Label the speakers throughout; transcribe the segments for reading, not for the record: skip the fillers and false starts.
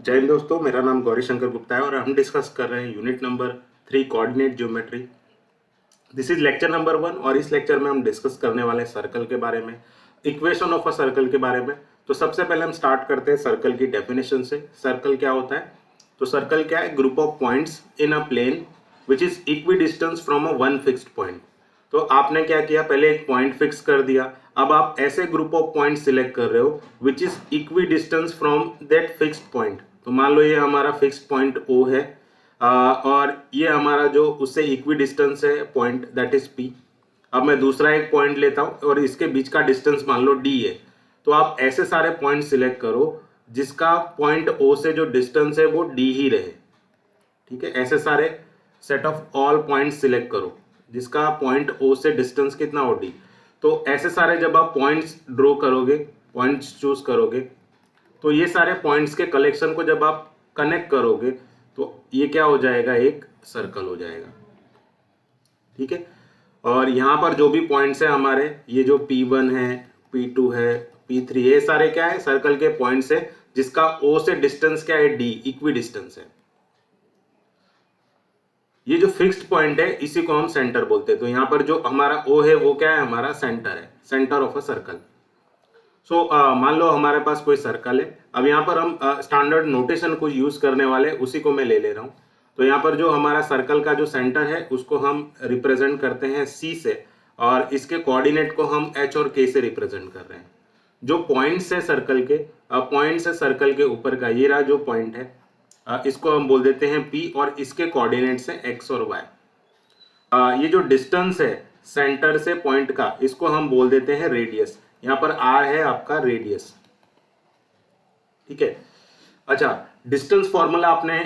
Speaker 1: जय हिंद दोस्तों, मेरा नाम गौरी शंकर गुप्ता है और हम डिस्कस कर रहे हैं unit number 3 coordinate geometry. This is lecture number 1 और इस लेक्चर में हम डिस्कस करने वाले हैं सर्कल के बारे में, इक्वेशन ऑफ अ सर्कल के बारे में। तो सबसे पहले हम स्टार्ट करते हैं सर्कल की डेफिनेशन से। सर्कल क्या होता है? तो सर्कल क्या है? Group of points in a plane which is equidistance from a one fixed point. तो आपने क्या किया, पहले एक पॉइंट फिक्स कर दिया। अब आप ऐसे ग्रुप ऑफ पॉइंट सिलेक्ट कर रहे हो विच is equidistance from that fixed point. तो मान लो ये हमारा फिक्स्ड पॉइंट ओ है और ये हमारा जो उससे इक्वी डिस्टेंस है पॉइंट दैट इज पी। अब मैं दूसरा एक पॉइंट लेता हूं और इसके बीच का डिस्टेंस मान लो डी है। तो आप ऐसे सारे पॉइंट सिलेक्ट करो जिसका पॉइंट ओ से जो डिस्टेंस है वो डी ही रहे। ठीक है, ऐसे सारे set of all point select करो जिसका पॉइंट ओ से डिस्टेंस कितना हो डी। तो ऐसे सारे जब आप पॉइंट्स ड्रॉ करोगे, पॉइंट्स चूज करोगे, तो ये सारे पॉइंट्स के कलेक्शन को जब आप कनेक्ट करोगे तो ये क्या हो जाएगा, एक सर्कल हो जाएगा। ठीक है, और यहाँ पर जो भी पॉइंट्स है हमारे, ये जो P1 है, P2 है, P3, ये सारे क्या है, सर्कल के पॉइंट्स है जिसका O से डिस्टेंस क्या है, D, इक्वी डिस्टेंस है। ये जो फिक्स्ड पॉइंट है इसी को हम सेंटर बोलते हैं। तो यहाँ पर जो हमारा O है वो क्या है, हमारा सेंटर है, सेंटर ऑफ अ सर्कल। सो मान लो हमारे पास कोई सर्कल है। अब यहाँ पर हम स्टैंडर्ड नोटेशन को यूज करने वाले, उसी को मैं ले रहा हूँ। तो यहाँ पर जो हमारा सर्कल का जो सेंटर है उसको हम रिप्रेजेंट करते हैं C से, और इसके कोऑर्डिनेट को हम H और K से रिप्रेजेंट कर रहे हैं। जो पॉइंट्स है सर्कल के, पॉइंट्स है सर्कल के ऊपर का, ये रहा जो पॉइंट है, इसको हम बोल देते हैं P और इसके कोऑर्डिनेट्स हैं X और Y। ये जो डिस्टेंस है सेंटर से पॉइंट का, इसको हम बोल देते हैं रेडियस। यहाँ पर R है आपका रेडियस। ठीक है, अच्छा, डिस्टेंस फॉर्मूला आपने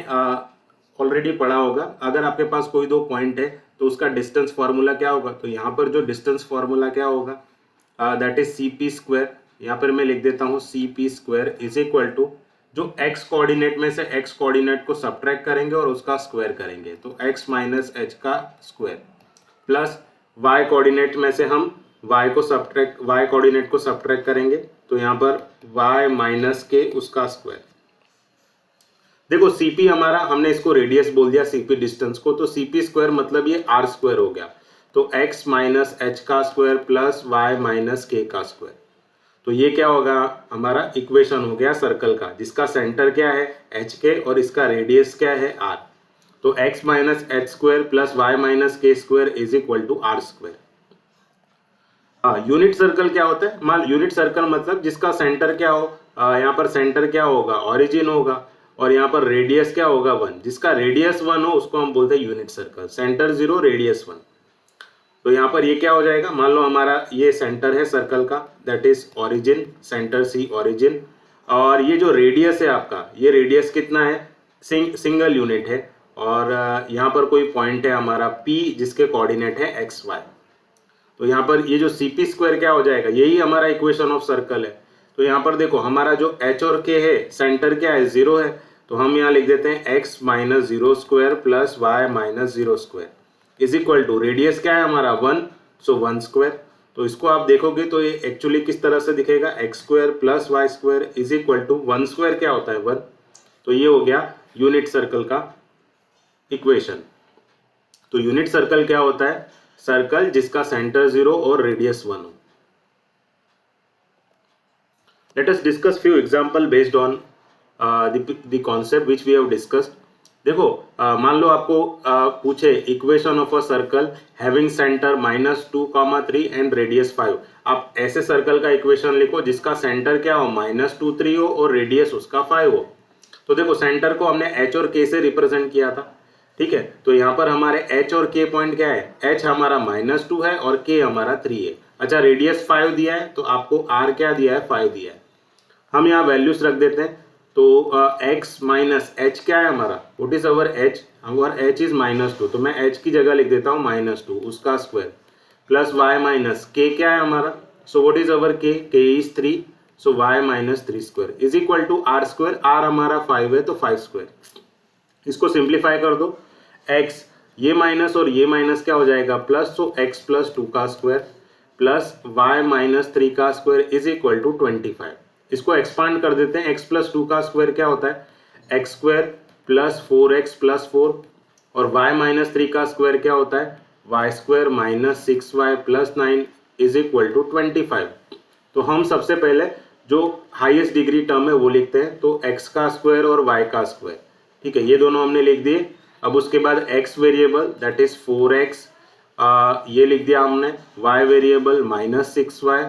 Speaker 1: ऑलरेडी पढ़ा होगा। अगर आपके पास कोई दो पॉइंट है तो उसका डिस्टेंस फॉर्मूला क्या होगा? तो यहाँ पर जो डिस्टेंस फॉर्मूला क्या होगा, that is C P square. यहाँ पर मैं लिख देता हूँ C P square is equal to, जो x कोऑर्डिनेट में से x कोऑर्डिनेट को सब्ट्रैक्ट करेंगे और उसका स्क्वायर करेंगे, तो x माइनस एच का स्क्वायर, प्लस y कोऑर्डिनेट में से हम y कोऑर्डिनेट को सब्ट्रैक्ट करेंगे, तो यहाँ पर y माइनस के उसका स्क्वायर। देखो सीपी हमारा, हमने इसको रेडियस बोल दिया सीपी डिस्टेंस को, तो सीपी स्क्वायर मतलब ये आर स्क्वायर हो गया। तो x माइनस एच का स्क्वायर प्लस y माइनस के का स्क्वायर। तो ये क्या होगा, हमारा इक्वेशन हो गया सर्कल का, जिसका सेंटर क्या है एच के और इसका रेडियस क्या है आर। तो x minus H square plus y minus K square is equal to R square. Unit circle क्या होता है? मान यूनिट सर्कल मतलब जिसका सेंटर क्या हो, यहाँ पर सेंटर क्या होगा, ओरिजिन होगा, और यहाँ पर रेडियस क्या होगा 1। जिसका रेडियस 1 हो उसको हम बोलते हैं यूनिट सर्कल। Centre 0, radius 1। तो यहाँ पर ये क्या हो जाएगा, मान लो हमारा ये सेंटर है सर्कल का, that is origin, centre C origin, और ये जो रेडियस है आपका, ये रेडियस कितना है, सिंगल यूनिट है, और यहाँ पर कोई पॉइंट है हमारा P जिसके कोऑर्डिनेट है एक्स वाई। तो यहाँ पर ये जो सीपी स्क्वायर क्या हो जाएगा, यही हमारा इक्वेशन ऑफ सर्कल है। तो यहाँ पर देखो हमारा जो एच और के है, सेंटर क्या है 0 है, तो हम यहाँ लिख देते हैं x minus zero square plus y minus zero square is equal to, radius क्या है हमारा 1, सो 1 स्क्वायर। तो इसको आप देखोगे तो ये एक्चुअली किस तरह से दिखेगा, x square plus y square is equal to 1 square क्या होता है 1। तो ये हो गया यूनिट सर्कल का इक्वेशन। तो यूनिट सर्कल क्या होता है, सर्कल जिसका सेंटर 0 और रेडियस 1 हो। Let us discuss few example based on the concept which we have discussed. देखो मान लो आपको पूछे equation of a circle having centre -2, 3 and radius 5। आप ऐसे सर्कल का इक्वेशन लिखो जिसका सेंटर क्या हो, -2, 3 हो और रेडियस उसका 5 हो। तो देखो सेंटर को हमने h और k से रिप्रेजेंट किया था। ठीक है, तो यहाँ पर हमारे h और k पॉइंट क्या है, h हमारा -2 है और k हमारा 3 है। अच्छा, रेडियस 5 दिया है तो आपको r क्या दिया है, 5 दिया है। हम यहाँ वैल्यूज रख देते हैं। तो x माइनस एच क्या है हमारा, what is our h, our h is -2, तो मैं h की जगह लिख देता हूँ -2 उसका square, plus y minus k क्या है हमारा, so what is our k, k is 3, सो y minus 3 square is equal to R square. R हमारा 5 है तो 5 स्क्वायर। इसको सिंप्लीफाई कर दो, x ये माइनस और ये माइनस क्या हो जाएगा प्लस, सो x प्लस 2 का स्क्वायर प्लस y माइनस 3 का स्क्वायर इज इक्वल टू 25। इसको एक्सपांड कर देते हैं, x प्लस 2 का स्क्वायर क्या होता है, x square plus 4x plus 4, और y माइनस 3 का स्क्वायर क्या होता है, y square minus 6y plus 9 is equal to 25। तो हम सबसे पहले जो हाईएस्ट डिग्री टर्म है वो लिखते हैं, तो x का स्क्वायर और y का स्क्वायर, ठीक है, ये दोनों हमने लिख दिए। अब उसके बाद x variable that is 4x, ये लिख दिया हमने, y वेरिएबल माइनस 6y।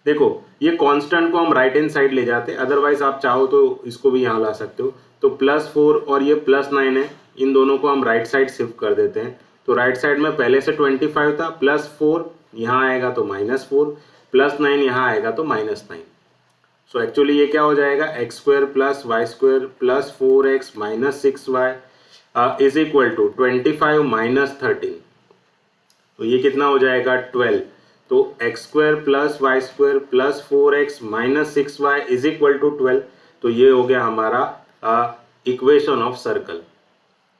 Speaker 1: देखो ये कांस्टेंट को हम राइट हैंड साइड ले जाते हैं, अदरवाइज आप चाहो तो इसको भी यहाँ ला सकते हो। तो प्लस 4 और ये प्लस 9 है, इन दोनों को हम राइट साइड शिफ्ट कर देते हैं। तो राइट साइड में पहले से 25 था, प्लस 4 यहाँ आएगा तो माइनस 4, प्लस 9 यहाँ आएगा तो माइनस 9। सो एक्चुअली ये क्या हो जाएगा, x square plus y square plus 4x minus 6y is equal to 25 minus 13। तो ये कितना हो जाएगा, 12। तो x square plus y square plus 4x minus 6y is equal to 12। तो ये हो गया हमारा इक्वेशन ऑफ सर्कल।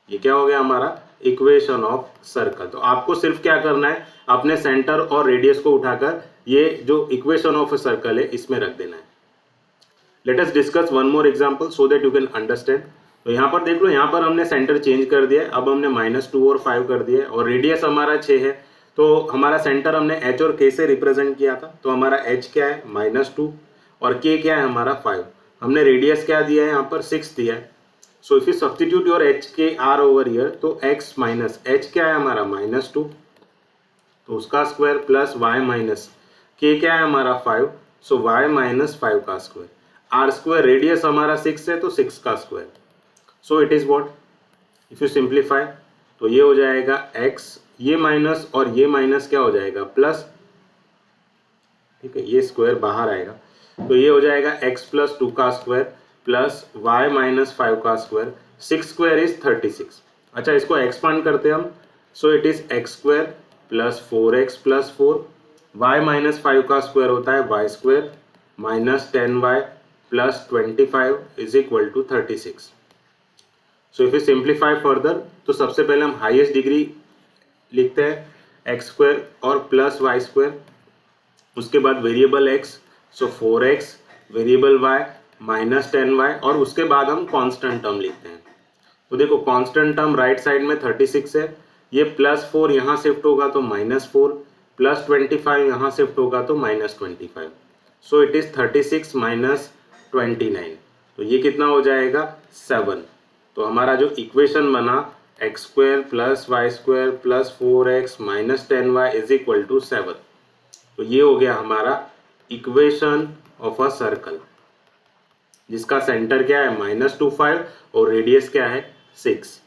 Speaker 1: ये क्या हो गया हमारा, इक्वेशन ऑफ सर्कल। तो आपको सिर्फ क्या करना है, अपने सेंटर और रेडियस को उठाकर ये जो इक्वेशन ऑफ ए सर्कल है इसमें रख देना है। Late us discuss one more example so that you can understand. तो यहाँ पर देख लो, यहाँ पर हमने सेंटर चेंज कर दिया है, अब हमने -2 और 5 कर दिया है, और रेडियस हमारा 6 है। तो हमारा सेंटर हमने h और k से रिप्रेजेंट किया था, तो हमारा h क्या है, -2, और k क्या है हमारा 5। हमने रेडियस क्या दिया है यहाँ पर, 6 दिया है। सो if you substitute your h k r over here, तो x माइनस h क्या है हमारा -2, तो उसका square plus y minus k क्या है हमारा 5, सो y माइनस 5 का स्क्वायर। आर स्क्वायर रेडियस हमारा 6 है तो 6 का square. So it is what, if you simplify तो ये हो जाएगा x, ये माइनस और ये माइनस क्या हो जाएगा, प्लस, ठीक है, ये स्क्वायर बाहर आएगा। तो ये हो जाएगा x प्लस 2 का स्क्वायर प्लस y माइनस 5 का स्क्वायर। 6 square is 36। अच्छा, इसको एक्सपांड करते हैं हम। So it is x square plus 4x plus 4, y minus 5 का स्क्वायर होता है y square minus 10y plus 25 is equal to 36। So if you simplify further, तो सबसे पहले हम हाईएस्ट डिग्री लिखते हैं एक्स स्क्वायर और प्लस वाई स्क्वायर, उसके बाद variable x, so 4x, variable y minus 10y, और उसके बाद हम कांस्टेंट टर्म लिखते हैं। तो देखो कांस्टेंट टर्म राइट साइड में 36 है, ये प्लस 4 यहाँ शिफ्ट होगा तो -4, प्लस 25 यहाँ शिफ्ट होगा तो -25। सो इट इज 36 माइनस 29। तो ये कितना हो जाएगा, 7। तो हमारा जो इक्वेशन बना x square plus y square plus 4x minus 10y is equal to 7। तो ये हो गया हमारा इक्वेशन ऑफ अ सर्कल, जिसका सेंटर क्या है, -25 और रेडियस क्या है, 6।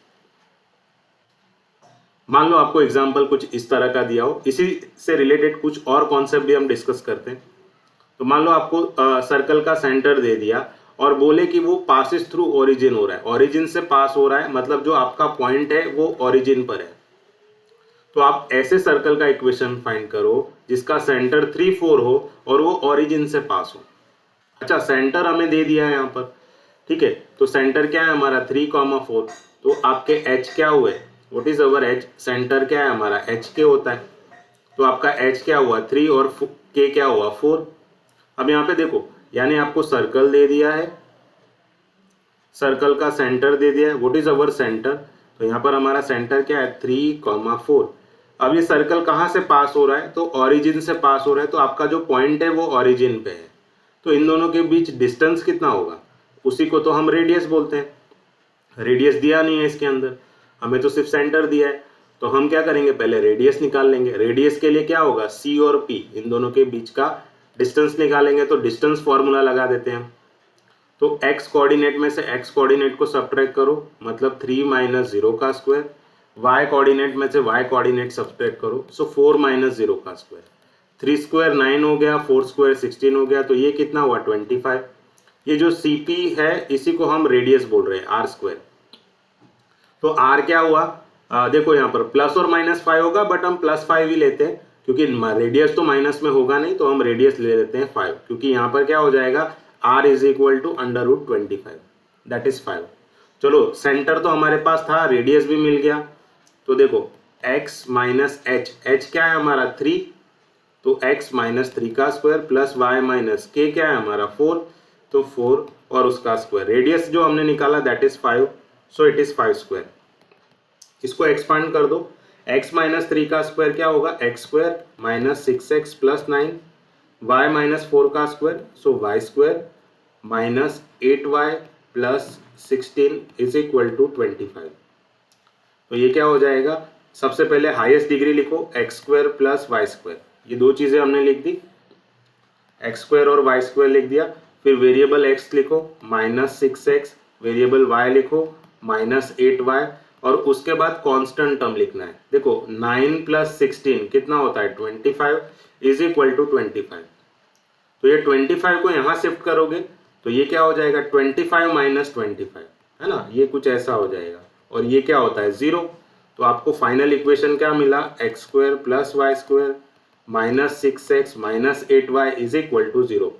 Speaker 1: मान लो आपको एग्जाम्पल कुछ इस तरह का दिया हो, इसी से रिलेटेड कुछ और कॉन्सेप्ट भी हम डिस्कस करते हैं। तो मान लो आपको सर्कल का सेंटर दे दिया और बोले कि वो पासिस थ्रू ओरिजिन हो रहा है, ओरिजिन से पास हो रहा है, मतलब जो आपका पॉइंट है वो ओरिजिन पर है। तो आप ऐसे सर्कल का इक्वेशन फाइंड करो जिसका सेंटर 3, 4 हो और वो ओरिजिन से पास हो। अच्छा, सेंटर हमें दे दिया है यहाँ पर, ठीक है, तो सेंटर क्या है हमारा 3, 4। तो आपके h क्या हुए, what is our h, centre क्या है हमारा h k होता है। तो आपका h क्या हुआ 3 और k क्या हुआ 4। अब यहाँ पे देखो, यानी आपको सर्कल दे दिया है, सर्कल का सेंटर दे दिया है, व्हाट इज अवर सेंटर। तो यहाँ पर हमारा सेंटर क्या है 3, 4। अब ये सर्कल कहाँ से पास हो रहा है, तो ओरिजिन से पास हो रहा है, तो आपका जो पॉइंट है वो ओरिजिन पे है। तो इन दोनों के बीच डिस्टेंस कितना होगा, उसी को तो हम रेडियस बोलते हैं। रेडियस दिया नहीं है इसके अंदर, हमें तो सिर्फ सेंटर दिया है। तो हम क्या करेंगे, पहले रेडियस निकाल लेंगे। रेडियस के लिए क्या होगा, c और p, इन दोनों के बीच का डिस्टेंस निकालेंगे। तो डिस्टेंस फॉर्मूला लगा देते हैं। तो x कोऑर्डिनेट में से x कोऑर्डिनेट को सब्ट्रैक्ट करो, मतलब 3 माइनस 0 का स्क्वायर। y कोऑर्डिनेट में से y कोऑर्डिनेट सब्ट्रैक्ट करो, सो 4 माइनस 0 का स्क्वायर। 3 स्क्वायर 9 हो गया, 4 स्क्वायर 16 हो गया, तो ये कितना हुआ 25। ये जो CP है इसी को हम रेडियस बोल रहे हैं, r स्क्वायर। तो r क्या हुआ, देखो यहाँ पर प्लस और -5 होगा, बट हम +5 ही लेते हैं क्योंकि रेडियस तो माइनस में होगा नहीं, तो हम रेडियस ले लेते हैं 5, क्योंकि यहाँ पर क्या हो जाएगा r is equal to √25, that is 5। चलो, सेंटर तो हमारे पास था, रेडियस भी मिल गया। तो देखो x माइनस h क्या है हमारा 3, तो x माइनस 3 का square plus y minus k क्या है हमारा 4, तो 4 और उसका स्क्वायर, रेडियस जो हमने निकाला that is 5, so it is 5 square. इसको एक्सपांड कर दो, x माइनस 3 का स्क्वायर क्या होगा, x square minus 6x plus 9, y minus 4 का square, so y square minus 8y plus 16 is equal to 25। तो ये क्या हो जाएगा, सबसे पहले हाईएस्ट डिग्री लिखो, x square plus y square, ये दो चीजें हमने लिख दी, एक्स स्क्वायर और वाई स्क्वायर लिख दिया। फिर वेरिएबल एक्स लिखो माइनस 6x, वेरिएबल वाई लिखो माइनस 8y, और उसके बाद कांस्टेंट टर्म लिखना है। देखो 9 प्लस 16 कितना होता है 25 इज इक्वल टू 25। तो ये 25 को यहाँ शिफ्ट करोगे तो ये क्या हो जाएगा 25 माइनस 25, है ना, ये कुछ ऐसा हो जाएगा, और ये क्या होता है 0। तो आपको फाइनल इक्वेशन क्या मिला, x square plus y square minus 6x minus 8y is equal to 0।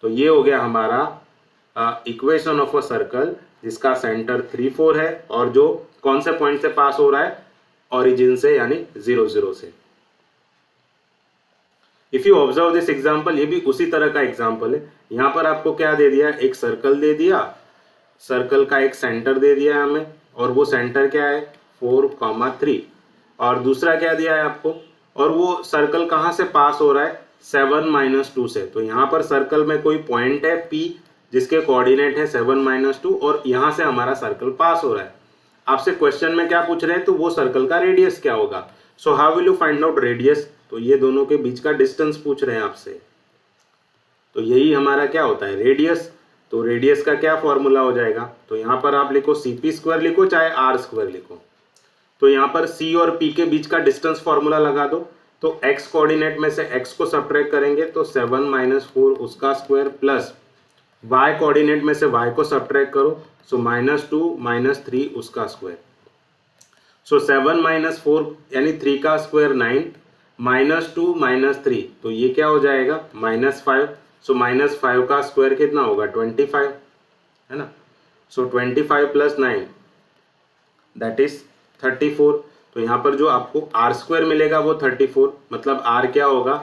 Speaker 1: तो ये हो गया हमारा इक्वेशन ऑफ अ सर्कल जिसका सेंटर 3 4 है और जो कौन से पॉइंट से पास हो रहा है, ओरिजिन से यानी 0 0 से। If you observe this example, ये भी उसी तरह का एग्जाम्पल है। यहाँ पर आपको क्या दे दिया, एक सर्कल दे दिया, सर्कल का एक सेंटर दे दिया हमें, और वो सेंटर क्या है 4,3, और दूसरा क्या दिया है आपको, और वो सर्कल कहाँ से पास हो रहा है 7-2 से। तो यहाँ पर सर्कल में कोई पॉइंट है P जिसके कोऑर्डिनेट है 7-2, और यहाँ से हमारा सर्कल पास हो रहा है। आपसे क्वेश्चन में क्या पूछ रहे हैं, तो वो सर्कल का रेडियस क्या होगा। So how will you find out radius, तो ये दोनों के बीच का डिस्टेंस पूछ रहे हैं आपसे। तो यही हमारा क्या होता है रेडियस। तो रेडियस का क्या फॉर्मूला हो जाएगा, तो यहाँ पर आप लिखो CP² लिखो चाहे R² लिखो। तो यहाँ पर C और P के बीच का डिस्टेंस फॉर्मूला लगा दो। तो x कोऑर्डिनेट में से x को सब्ट्रैक्ट करेंगे तो 7 - 4 उसका स्क्वायर, प्लस y कोऑर्डिनेट में से y को सब्ट्रैक्ट करो, सो -2 - 3 उसका स्क्वायर। सो 7 - 4 यानी 3 का स्क्वायर 9, -2 - 3 तो ये क्या हो जाएगा -5। सो -5 का स्क्वायर कितना होगा 25, है ना। सो 25 + 9 दैट इज 34। तो यहाँ पर जो आपको R² मिलेगा वो 34, मतलब R क्या होगा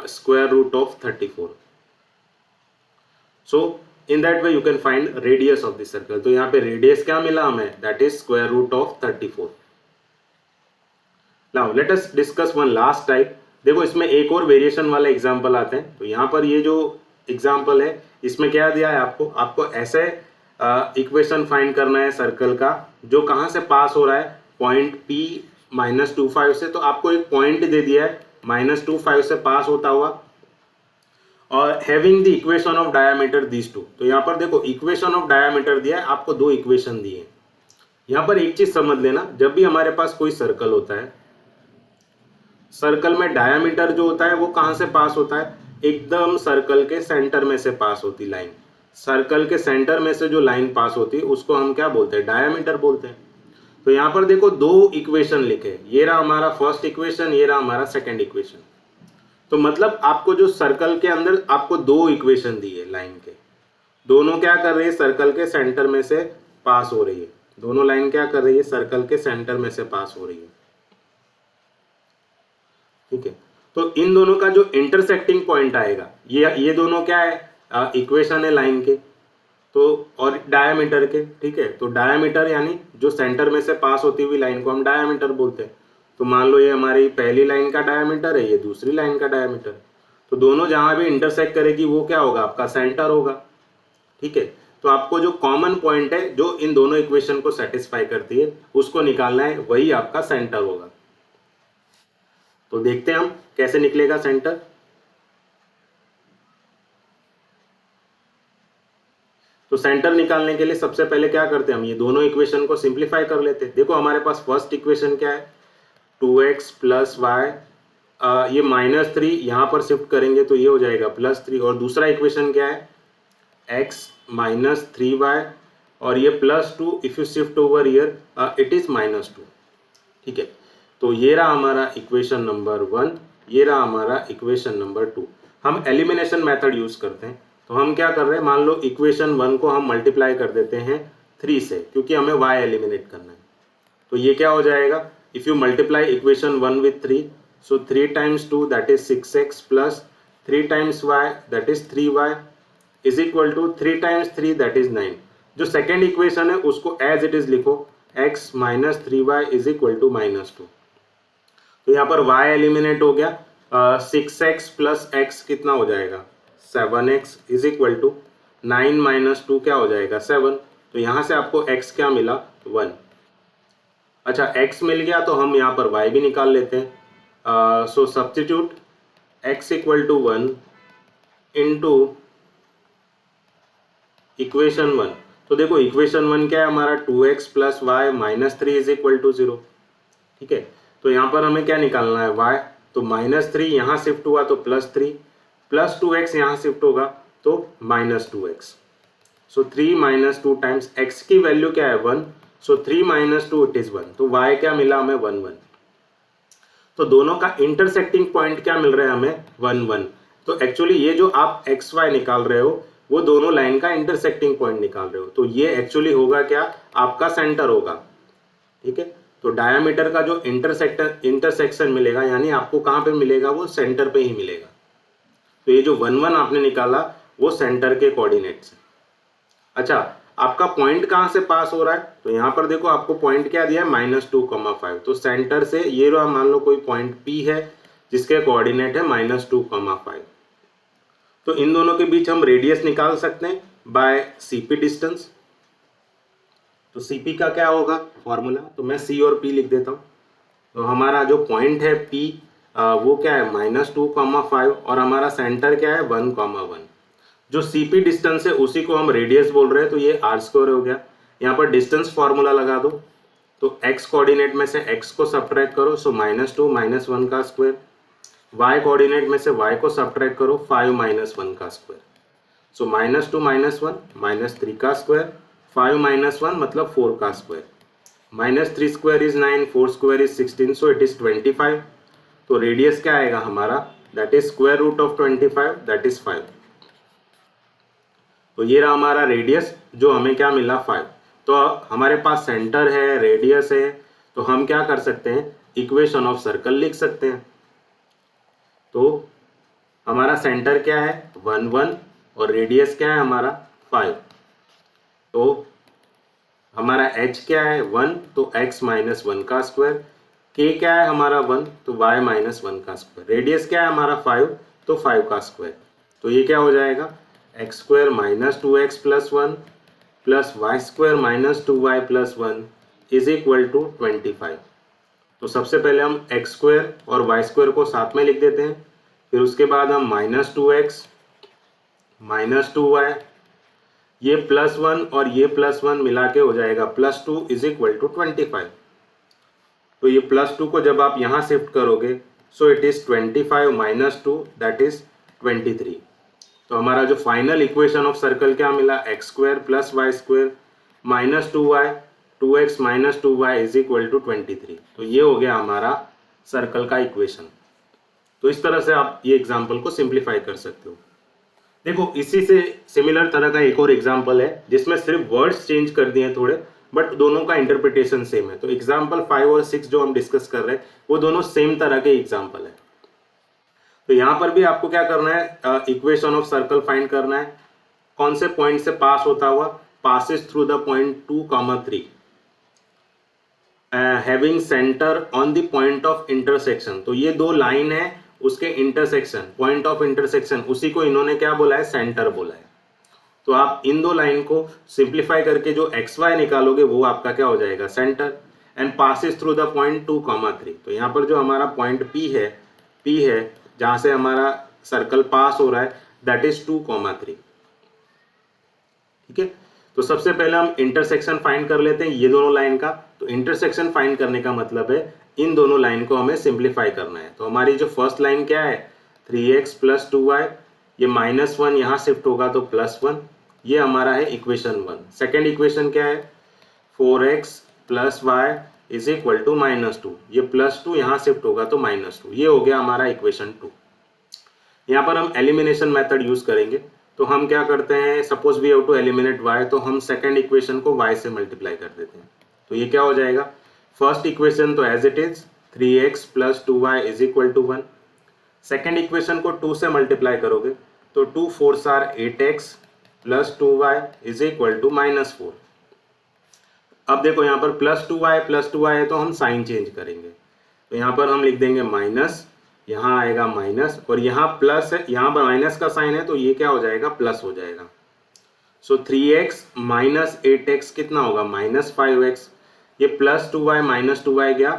Speaker 1: square root of 34। So in that way you can find radius of this circle. तो यहाँ पे रेडियस क्या मिला हमें, that is square root of 34। Now let us discuss one last type. देखो इसमें एक और वेरिएशन वाला एग्जांपल आते हैं। तो यहाँ पर ये जो एग्जांपल है इसमें क्या दिया है आपको ऐसे इक्वेशन फाइंड करना है सर्कल का जो कहाँ से पास हो रहा है, पॉइंट P -25 से। तो आपको एक पॉइंट दे दिया है -25 से पास होता हुआ, और having the equation of diameter these two. तो यहाँ पर देखो इक्वेशन ऑफ डायमीटर दिया है, आपको दो इक्वेशन दिए हैं। यहाँ पर एक चीज समझ लेना, जब भी हमारे पास कोई सर्कल होता है, सर्कल में डायमीटर जो होता है वो कहाँ से पास होता है, एकदम सर्कल के सेंटर में से पास होती लाइन। सर्कल के सेंटर में से जो लाइन पास होती है उसको हम क्या बोलते हैं, डायमीटर बोलते हैं। तो यहाँ पर देखो दो इक्वेशन लिखे, ये रहा हमारा फर्स्ट इक्वेशन, ये रहा हमारा सेकंड इक्वेशन। तो मतलब आपको जो सर्कल के अंदर आपको दो इक्वेशन दी है लाइन के, दोनों क्या कर रही है सर्कल के सेंटर में से पास हो रही है। दोनों लाइन क्या कर रही है सर्कल के सेंटर में से पास हो रही है, ठीक है। तो इन दोनों का जो इंटरसेक्टिंग पॉइंट आएगा, ये दोनों क्या है इक्वेशन है लाइन के, तो और डायमीटर के, ठीक है। तो डायमीटर यानी जो सेंटर में से पास होती हुई लाइन को हम डायमीटर बोलते हैं। तो मान लो ये हमारी पहली लाइन का डायमीटर है, ये दूसरी लाइन का डायमीटर। तो दोनों जहां भी इंटरसेक्ट करेगी वो क्या होगा आपका सेंटर होगा, ठीक है। तो आपको जो कॉमन पॉइंट है जो इन दोनों इक्वेशन को सेटिस्फाई करती है उसको निकालना है, वही आपका सेंटर होगा। तो देखते हैं हम कैसे निकलेगा सेंटर। तो सेंटर निकालने के लिए सबसे पहले क्या करते हैं हम, ये दोनों इक्वेशन को सिंप्लीफाई कर लेते हैं। देखो हमारे पास फर्स्ट इक्वेशन क्या है 2x + y, ये -3 यहाँ पर शिफ्ट करेंगे तो ये हो जाएगा +3, और दूसरा इक्वेशन क्या है x - 3y, और ये +2, if you shift over here it is -2, ठीक है। तो ये रहा हमारा इक्वेशन नंबर 1, ये रहा हमारा इक्वेशन नंबर 2। हम एलिमिनेशन मेथड यूज करते हैं। तो हम क्या कर रहे हैं, मान लो इक्वेशन 1 को हम मल्टीप्लाई कर देते हैं 3 से, क्योंकि हमें y एलिमिनेट करना है। तो ये क्या हो जाएगा, if you multiply equation 1 with 3, so 3 × 2 that is 6x, plus 3 × y that is 3y is equal to 3 times 3 that is 9। जो सेकेंड इक्वेशन है उसको एज इट इज लिखो, x minus 3y is equal to -2। तो यहाँ पर y eliminate हो गया, 6x plus x कितना हो जाएगा 7x is equal to 9 minus 2 क्या हो जाएगा 7। तो यहाँ से आपको x क्या मिला 1। अच्छा x मिल गया तो हम यहाँ पर y भी निकाल लेते हैं। So substitute x equal to 1 into equation 1। तो देखो इक्वेशन 1 क्या है हमारा 2x plus y minus 3 is equal to 0। ठीक है, तो यहाँ पर हमें क्या निकालना है y, तो -3 यहाँ शिफ्ट हुआ तो +3 प्लस 2x यहाँ शिफ्ट होगा तो -2x। सो 3 माइनस 2 टाइम्स x की वैल्यू क्या है 1, सो 3 माइनस 2 इट इज 1। तो y क्या मिला हमें 1 1। तो दोनों का इंटरसेक्टिंग पॉइंट क्या मिल रहा है हमें 1 1। तो एक्चुअली ये जो आप एक्स वाई निकाल रहे हो वो दोनों लाइन का इंटरसेक्टिंग पॉइंट निकाल रहे हो, तो ये एक्चुअली होगा क्या आपका सेंटर होगा। ठीक है, तो डायामीटर का जो इंटरसेक्शन मिलेगा यानी आपको कहाँ पे मिलेगा, वो सेंटर पे ही मिलेगा। तो ये जो 1 1 आपने निकाला वो सेंटर के कोऑर्डिनेट्स है। अच्छा आपका पॉइंट कहाँ से पास हो रहा है, तो यहाँ पर देखो आपको पॉइंट क्या दिया है -2,5। तो सेंटर से ये रहा, मान लो कोई पॉइंट P है जिसके कोऑर्डिनेट है -2,5। तो इन दोनों के बीच हम रेडियस निकाल सकते हैं बाय CP डिस्टेंस। तो CP का क्या होगा फॉर्मूला, तो मैं C और P लिख देता हूँ। तो हमारा जो पॉइंट है P वो क्या है -2,5 और हमारा सेंटर क्या है 1,1। जो CP डिस्टेंस है उसी को हम रेडियस बोल रहे हैं, तो ये r² हो गया। यहाँ पर डिस्टेंस फॉर्मूला लगा दो, तो x कोऑर्डिनेट में से x को सब्ट्रैक्ट करो, सो -2 -1 का स्क्वायर, y कोऑर्डिनेट में से y को सब्ट्रैक्ट करो 5 -1 का स्क्वायर, सो -2 -1 -3 का स्क्वायर, 5 -1 मतलब 4 का square, -3 square is 9, 4 square is 16, so it is 25। तो रेडियस क्या आएगा हमारा, that is square root of 25 that is 5। तो ये रहा हमारा रेडियस जो हमें क्या मिला 5। तो हमारे पास सेंटर है, रेडियस है, तो हम क्या कर सकते हैं इक्वेशन ऑफ सर्कल लिख सकते हैं। तो हमारा सेंटर क्या है 1 1 और रेडियस क्या है हमारा 5। तो हमारा h क्या है 1, तो x -1 का स्क्वायर, k क्या है हमारा 1, तो y -1 का स्क्वायर, रेडियस क्या है हमारा 5, तो 5 का स्क्वायर। तो ये क्या हो जाएगा x² -2x + 1 plus y² -2y + 1 is equal to 25। तो सबसे पहले हम x² और y² को साथ में लिख देते हैं, फिर उसके बाद हम -2x -2y, ये +1 और ये +1 मिला के हो जाएगा +2 इज इक्वल टू 25। तो ये +2 को जब आप यहाँ शिफ्ट करोगे सो इट इज 25 -2 दैट इज 23। तो हमारा जो फाइनल इक्वेशन ऑफ सर्कल क्या मिला x² + y² -2y 2x -2y is equal to 23। तो ये हो गया हमारा सर्कल का इक्वेशन। तो इस तरह से आप ये एग्जाम्पल को सिंप्लीफाई कर सकते हो। देखो इसी से सिमिलर तरह का एक और एग्जाम्पल है जिसमें सिर्फ वर्ड्स चेंज कर दिए थोड़े, बट दोनों का इंटरप्रिटेशन सेम है। तो एग्जाम्पल 5 और 6 जो हम डिस्कस कर रहे हैं वो दोनों सेम तरह के एग्जाम्पल है। तो यहाँ पर भी आपको क्या करना है इक्वेशन ऑफ सर्कल फाइंड करना है। कौन से पॉइंट से पास होता हुआ, passes through the point 2, 3 having centre on the point of intersection. तो ये दो लाइन है उसके इंटरसेक्शन, पॉइंट ऑफ इंटरसेक्शन, उसी को इन्होंने क्या बोला है सेंटर बोला है। तो आप इन दो लाइन को सिंप्लीफाई करके जो एक्स वाई निकालोगे वो आपका क्या हो जाएगा centre, and passes through the point 2, 3। तो यहाँ पर जो हमारा पॉइंट P है जहाँ से हमारा सर्कल पास हो रहा है दैट इज 2, 3। ठीक है, तो सबसे पहले हम इंटरसेक्शन फाइंड कर लेते हैं ये दोनों लाइन का। तो इंटरसेक्शन फाइंड करने का मतलब है इन दोनों लाइन को हमें सिंप्लीफाई करना है। तो हमारी जो फर्स्ट लाइन क्या है 3x + 2y, ये -1 यहाँ शिफ्ट होगा तो +1, ये हमारा है इक्वेशन 1। सेकेंड इक्वेशन क्या है 4x + y is equal to -2, ये +2 यहाँ शिफ्ट होगा तो -2, ये हो गया हमारा इक्वेशन 2। यहाँ पर हम एलिमिनेशन मेथड यूज करेंगे। तो हम क्या करते हैं, suppose we have to eliminate y, तो हम सेकेंड इक्वेशन को y से मल्टीप्लाई कर देते हैं। तो ये क्या हो जाएगा, फर्स्ट इक्वेशन तो as it is 3x + 2y is equal to 1। Second equation को 2 से मल्टीप्लाई करोगे तो 2 4s are 8x plus 2y is equal to -4। अब देखो यहाँ पर प्लस टू वाई है तो हम साइन चेंज करेंगे, तो यहाँ पर हम लिख देंगे माइनस, यहाँ आएगा माइनस और यहाँ प्लस है, यहाँ पर माइनस का साइन है तो ये क्या हो जाएगा, प्लस हो जाएगा। सो 3x माइनस 8x कितना होगा, -5x। ये प्लस 2y माइनस 2y गया,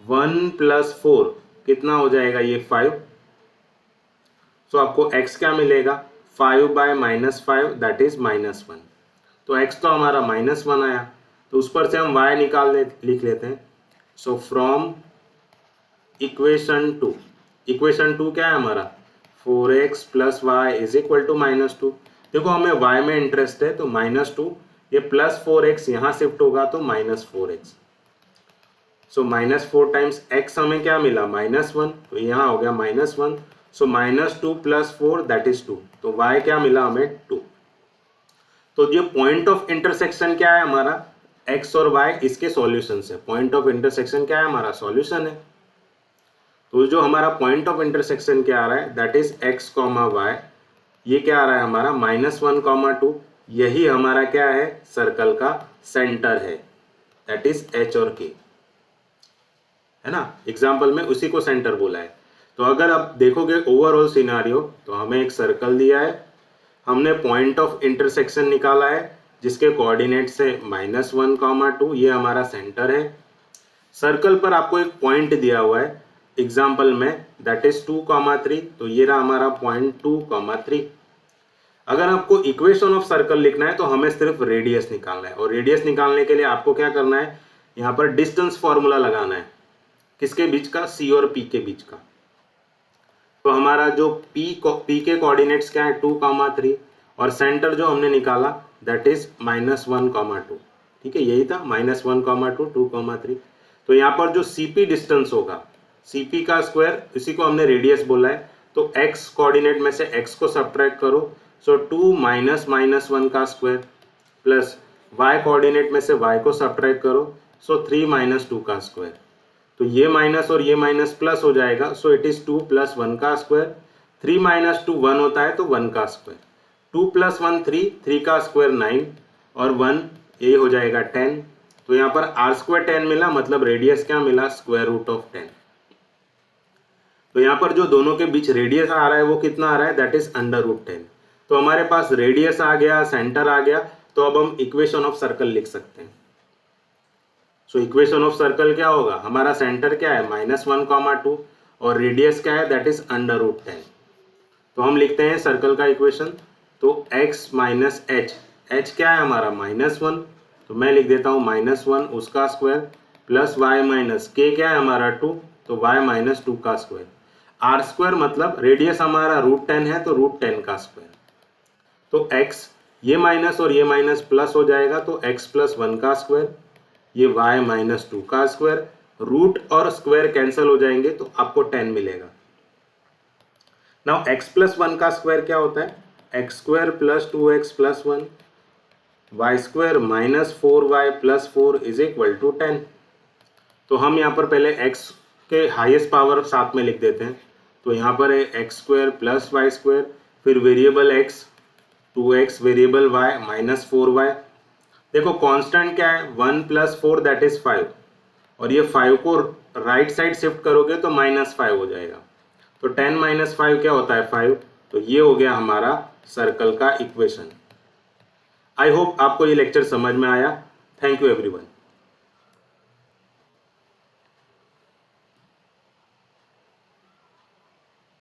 Speaker 1: 1 प्लस 4 कितना हो जाएगा, ये 5। सो आपको x क्या मिलेगा, 5 बाय -5 दैट इज -1। तो x तो हमारा -1 आया, तो उस पर से हम y लिख लेते हैं। सो फ्रॉम इक्वेशन 2, इक्वेशन 2 क्या है हमारा, 4x plus y is equal to -2। देखो हमें y में इंटरेस्ट है तो -2, ये प्लस 4x यहाँ शिफ्ट होगा तो -4x। सो -4 टाइम्स x हमें क्या मिला, -1, तो यहाँ हो गया -1। सो -2 प्लस 4 दैट इज 2, तो y क्या मिला हमें, 2। तो ये पॉइंट ऑफ इंटरसेक्शन क्या है हमारा, x और y इसके सॉल्यूशन है। पॉइंट ऑफ इंटरसेक्शन क्या है हमारा, सॉल्यूशन है। तो जो हमारा पॉइंट ऑफ इंटरसेक्शन क्या आ रहा है, दैट इज x, y, ये क्या आ रहा है हमारा -1, 2। यही हमारा क्या है, सर्कल का सेंटर है, दैट इज h और k, है ना। एग्जाम्पल में उसी को सेंटर बोला है। तो अगर आप देखोगे ओवरऑल सिनारियो, तो हमें एक सर्कल दिया है, हमने पॉइंट ऑफ इंटरसेक्शन निकाला है जिसके कोऑर्डिनेट्स है -1, 2, ये हमारा सेंटर है। सर्कल पर आपको एक पॉइंट दिया हुआ है एग्जाम्पल में, दैट इज 2, 3, तो ये रहा हमारा पॉइंट 2, 3। अगर आपको इक्वेशन ऑफ सर्कल लिखना है तो हमें सिर्फ रेडियस निकालना है, और रेडियस निकालने के लिए आपको क्या करना है, यहाँ पर डिस्टेंस फॉर्मूला लगाना है, किसके बीच का, C और P के बीच का। तो हमारा जो P के कोऑर्डिनेट्स क्या है, 2, 3, और सेंटर जो हमने निकाला दैट इज -1, 2। ठीक है, यही था -1, 2, 2, 3। तो यहाँ पर जो CP डिस्टेंस होगा, CP का स्क्वायर, इसी को हमने रेडियस बोला है, तो x कोऑर्डिनेट में से x को सब्ट्रैक्ट करो, सो 2 -1 का स्क्वायर, प्लस y कोऑर्डिनेट में से y को सब्ट्रैक्ट करो, सो 3 - 2 का स्क्वायर। तो ये माइनस और ये माइनस प्लस हो जाएगा, सो इट इज 2 + 1 का स्क्वायर। 3 - 2 1 होता है तो 1 का स्क्वायर। 2 + 1 3, 3 का स्क्वायर 9 और 1 ये हो जाएगा 10। तो यहाँ पर r² 10 मिला, मतलब रेडियस क्या मिला, √10। तो यहाँ पर जो दोनों के बीच रेडियस आ रहा है वो कितना आ रहा है, दैट इज √10। तो हमारे पास रेडियस आ गया, सेंटर आ गया, तो अब हम इक्वेशन ऑफ सर्कल लिख सकते हैं। सो इक्वेशन ऑफ सर्कल क्या होगा, हमारा सेंटर क्या है -1, 2 और रेडियस क्या है, दैट इज √10। तो हम लिखते हैं सर्कल का इक्वेशन, तो x माइनस h, h क्या है हमारा -1, तो मैं लिख देता हूँ -1 उसका square, plus y minus k क्या है हमारा 2, तो y - 2 का स्क्वायर। r² मतलब रेडियस हमारा √10 है तो √10 का स्क्वायर। तो x ये माइनस और ये माइनस प्लस हो जाएगा, तो x + 1 का स्क्वायर, ये y - 2 का स्क्वायर, रूट और स्क्वायर कैंसिल हो जाएंगे तो आपको 10 मिलेगा। नाउ x + 1 का स्क्वायर क्या होता है, x² + 2x + 1, y² - 4y + 4 is equal to 10। तो हम यहाँ पर पहले x के हाईएस्ट पावर साथ में लिख देते हैं, तो यहाँ पर है x² + y², फिर variable x 2x, variable y -4y। देखो कांस्टेंट क्या है, 1 + 4 दैट इज 5, और ये 5 को राइट साइड शिफ्ट करोगे तो -5 हो जाएगा। तो 10 - 5 क्या होता है, 5। तो ये हो गया हमारा सर्कल का इक्वेशन। आई होप आपको ये लेक्चर समझ में आया। Thank you everyone.